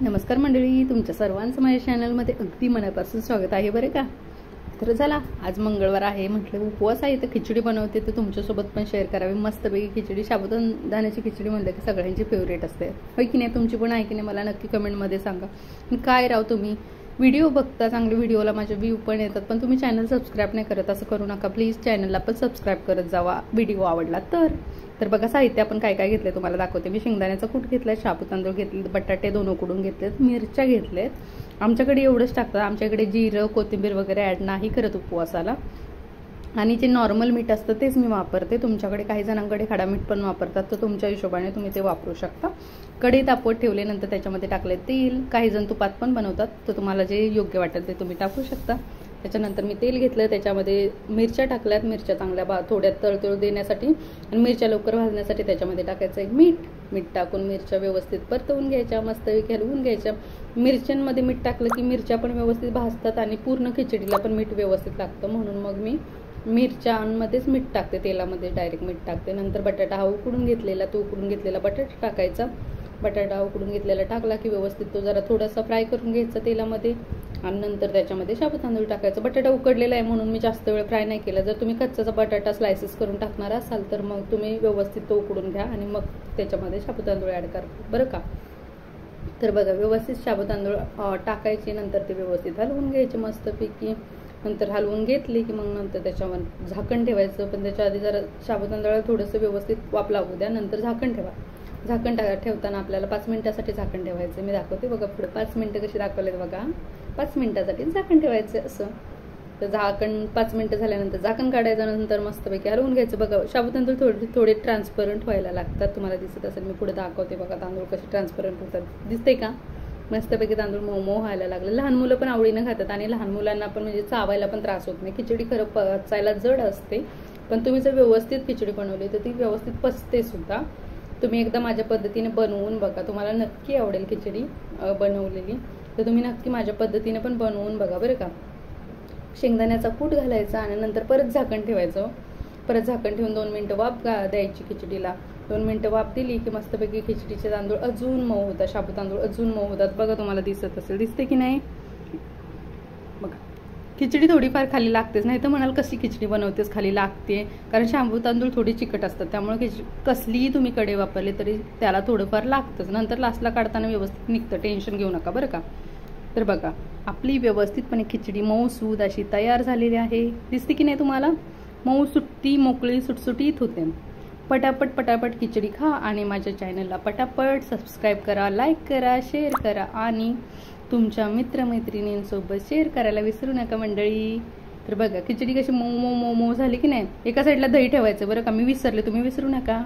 नमस्कार मंडळी, तुमच्या सर्वांचं माझ्या चॅनलमध्ये अगदी मनापासून स्वागत आहे बरं का. तर चला, आज मंगळवार आहे, म्हटलं उपवास आहे तर खिचडी बनवते तर तुमच्यासोबत पण शेअर करावी. मस्तपैकी खिचडी, साबुदाण्याची खिचडी म्हणलं की सगळ्यांची फेवरेट असते, होय की नाही? तुमची पण आहे की नाही मला नक्की कमेंटमध्ये सांगा. काय राव, तुम्ही व्हिडिओ बघता, चांगले व्हिडिओला माझे व्ह्यू पण येतात, पण तुम्ही चॅनल सबस्क्राईब नाही करत. असं करू नका प्लीज, चॅनलला पण सबस्क्राईब करत जावा व्हिडिओ आवडला तर बघा, साहित्य आपण काय काय घेतले तुम्हाला दाखवते मी. शेंगदाण्याचा कूट घेतलाय, शाबू तांदूळ घेतले, बटाटे 2 उकडून घेतलेत, मिरच्या घेतलेत. आमच्याकडे एवढंच टाकतात, आमच्याकडे जिरं कोथिंबीर वगैरे ॲड नाही करत उपवासाला. आणि जे नॉर्मल मीठ असतं तेच मी वापरते. तुमच्याकडे काही जणांकडे खडा मीठ पण वापरतात, तर तुमच्या हिशोबाने तुम्ही ते वापरू शकता. कढई तापवत ठेवल्यानंतर त्याच्यामध्ये टाकले तेल. काही जण तुपात पण बनवतात, तर तुम्हाला जे योग्य वाटेल ते तुम्ही टाकू शकता. त्याच्यानंतर मी तेल घेतलं, त्याच्यामध्ये मिरच्या टाकल्यात. मिरच्या चांगल्या थोड्या तळतळ देण्यासाठी आणि मिरच्या लवकर भाजण्यासाठी त्याच्यामध्ये टाकायचं आहे मीठ टाकून मिरच्या व्यवस्थित परतवून घ्यायच्या, मस्तपैकी हलवून घ्यायच्या. मिरच्यांमध्ये मीठ टाकलं की मिरच्या पण व्यवस्थित भाजतात आणि पूर्ण खिचडीला पण मीठ व्यवस्थित लागतं, म्हणून मग मी मिरच्यांमध्येच मीठ टाकते, तेलामध्ये डायरेक्ट मीठ टाकते. नंतर बटाटा हा उकडून घेतलेला, बटाटा टाकायचा. बटाटा उकडून घेतलेला टाकला की व्यवस्थित तो जरा थोडासा फ्राय करून घ्यायचा तेलामध्ये आणि नंतर त्याच्यामध्ये शाबू तांदूळ टाकायचं. बटाटा उकडलेला आहे म्हणून मी जास्त वेळ फ्राय नाही केला. जर तुम्ही कच्चाचा बटाटा स्लायसेस करून टाकणार असाल तर मग तुम्ही व्यवस्थित तो उकडून घ्या आणि मग त्याच्यामध्ये शाबू तांदूळ ॲड करा बरं का. तर बघा, व्यवस्थित शाबू तांदूळ टाकायचे, नंतर ते व्यवस्थित हलवून घ्यायचे मस्तपैकी. नंतर हलवून घेतली की मग नंतर त्याच्यावर झाकण ठेवायचं, पण त्याच्या आधी जरा शाबू तांदळाला थोडंसं व्यवस्थित वाफ लागू द्या, नंतर झाकण ठेवा. झाकण ठेवताना आपल्याला 5 मिनिटासाठी झाकण ठेवायचं. मी दाखवते बघा पुढे 5 मिनिटं कशी दाखवलेत बघा. 5 मिनिटासाठी झाकण ठेवायचं असं. तर झाकण 5 मिनिटं झाल्यानंतर झाकण काढायचं, नंतर मस्तपैकी हलवून घ्यायचं. बघा, शाबू तांदूळ थोडे ट्रान्सपरंट व्हायला लागतात. तुम्हाला दिसत असेल, मी पुढे दाखवते बघा तांदूळ कसे ट्रान्सपरंट होतात, दिसते का? मस्तपैकी तांदूळ मऊ व्हायला लागले. लहान मुलं पण आवडीनं खातात आणि लहान मुलांना पण म्हणजे चावायला पण त्रास होत नाही. खिचडी खरं पचायला जड असते, पण तुम्ही जर व्यवस्थित खिचडी बनवली तर ती व्यवस्थित पचते सुद्धा. तुम्ही एकदा माझ्या पद्धतीने बनवून बघा, तुम्हाला नक्की आवडेल खिचडी बनवलेली. तर तुम्ही नक्की माझ्या पद्धतीने पण बनवून बघा बरं का. शेंगदाण्याचा कूट घालायचा आणि नंतर परत झाकण ठेवायचं. परत झाकण ठेवून 2 मिनिटं वाफ द्यायची खिचडीला. 2 मिनिटं वाफ दिली की मस्तपैकी खिचडीचे तांदूळ अजून मऊ होतात, शाबू तांदूळ अजून मऊ होतात. बघा, तुम्हाला दिसत असेल, दिसते की नाही बघा. खिचडी थोडीफार खाली लागतेच, नाही तर म्हणाल कशी खिचडी बनवतेस खाली लागते, कारण शाबू तांदूळ थोडी चिकट असतात, त्यामुळे कसलीही तुम्ही कढई वापरले तरी त्याला थोडंफार लागतंच. नंतर लास्टला काढताना व्यवस्थित निघतं, टेन्शन घेऊ नका बरं का. तर बघा, आपली व्यवस्थितपणे खिचडी मऊसूद अशी तयार झालेली आहे. दिसते की नाही तुम्हाला? मऊ सुट्टी मोकळी सुटसुटीत होते. पटापट खिचडी खा आणि माझ्या चॅनलला पटापट सबस्क्राईब करा, लाईक करा, शेअर करा आणि तुमच्या मित्रमैत्रिणींसोबत शेअर करायला विसरू नका मंडळी. तर बघा, खिचडी कशी मऊ झाली की नाही. एका साईडला दही ठेवायचं बरं का, मी विसरले, तुम्ही विसरू नका.